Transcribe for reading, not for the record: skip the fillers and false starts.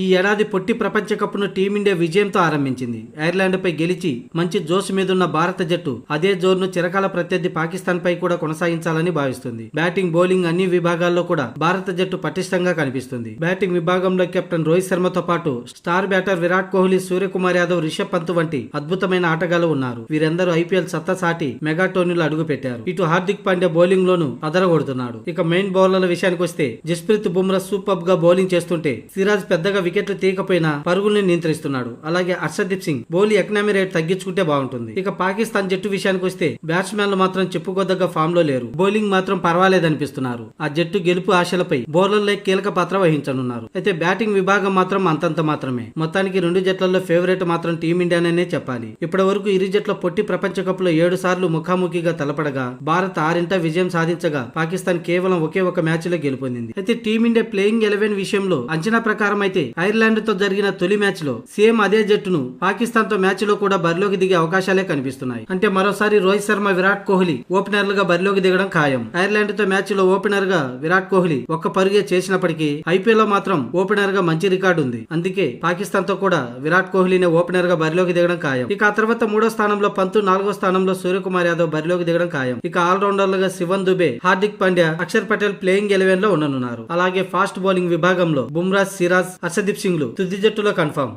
ఈ ఏడాది పొట్టి ప్రపంచ కప్ ను టీమిండియా విజయంతో ఆరంభించింది. ఐర్లాండ్ పై గెలిచి మంచి జోష్ మీదున్న భారత జట్టు అదే జోరును చిరకాల ప్రత్యర్థి పాకిస్తాన్ పై కూడా కొనసాగించాలని భావిస్తుంది. బ్యాటింగ్, బౌలింగ్ అన్ని విభాగాల్లో కూడా భారత జట్టు పటిష్టంగా కనిపిస్తుంది. బ్యాటింగ్ విభాగంలో కెప్టెన్ రోహిత్ శర్మతో పాటు స్టార్ బ్యాటర్ విరాట్ కోహ్లీ, సూర్యకుమార్ యాదవ్, రిషబ్ పంత్ వంటి అద్భుతమైన ఆటగాళ్లు ఉన్నారు. వీరందరూ ఐపీఎల్ సత్తా సాటి మెగా టోర్నీలో అడుగు పెట్టారు. ఇటు హార్దిక్ పాండ్యా బౌలింగ్ లోనూ అదరగొడుతున్నాడు. ఇక మెయిన్ బౌలర్ల విషయానికి వస్తే జస్ప్రీత్ బుమ్రా సూపర్ గా బౌలింగ్ చేస్తుంటే సిరాజ్ పెద్దగా వికెట్లు తీయకపోయినా పరుగుల్ని నియంత్రిస్తున్నాడు. అలాగే Harshdeep Singh bowling economy rate తగ్గించుకుంటే బాగుంటుంది. ఇక పాకిస్తాన్ జట్టు విషయానికి వస్తే బ్యాట్స్మెన్లు మాత్రం చెప్పుకోదగ్గ ఫామ్ లో లేరు. బౌలింగ్ మాత్రం పర్వాలేదనిపిస్తున్నారు. ఆ జట్టు గెలుపు ఆశలపై బౌలర్లే కీలక పాత్ర వహించనున్నారు. అయితే బ్యాటింగ్ విభాగం మాత్రం అంతంత మాత్రమే. మొత్తానికి రెండు జట్లలో ఫేవరెట్ మాత్రం టీమిండియానే చెప్పాలి. ఇప్పటి వరకు ఇరు జట్ల పొట్టి ప్రపంచ కప్ లో 7 సార్లు ముఖాముఖిగా తలపడగా భారత్ 6 విజయం సాధించగా పాకిస్తాన్ కేవలం ఒకే ఒక మ్యాచ్ లో గెలుపొందింది. అయితే టీమిండియా ప్లేయింగ్ 11 విషయంలో అంచనా ప్రకారం అయితే ఐర్లాండ్ తో జరిగిన తొలి మ్యాచ్ లో సేమ్ అదే జట్టును పాకిస్తాన్ తో మ్యాచ్ లో కూడా బరిలోకి దిగే అవకాశాలే కనిపిస్తున్నాయి. అంటే మరోసారి రోహిత్ శర్మ, విరాట్ కోహ్లీ ఓపెనర్లుగా బరిలోకి దిగడం ఖాయం. ఐర్లాండ్ తో మ్యాచ్ లో ఓపెనర్ గా విరాట్ కోహ్లీ ఒక్క పరుగే చేసినప్పటికీ ఐపీఎల్ లో మాత్రం ఓపెనర్ గా మంచి రికార్డు ఉంది. అందుకే పాకిస్తాన్ తో కూడా విరాట్ కోహ్లీనే ఓపెనర్ గా బరిలోకి దిగడం ఖాయం. ఇక ఆ తర్వాత 3వ స్థానంలో పంత్, 4వ స్థానంలో సూర్యకుమార్ యాదవ్ బరిలోకి దిగడం ఖాయం. ఇక ఆల్రౌండర్లుగా శివన్ దుబే, హార్దిక్ పాండ్యా, అక్షర్ పటేల్ ప్లేయింగ్ 11 లో ఉండనున్నారు. అలాగే ఫాస్ట్ బౌలింగ్ విభాగంలో బుమ్రా, సిరాజ్, హర్షదీప్ సింగ్ లు తుది జట్టులో కన్ఫర్మ్.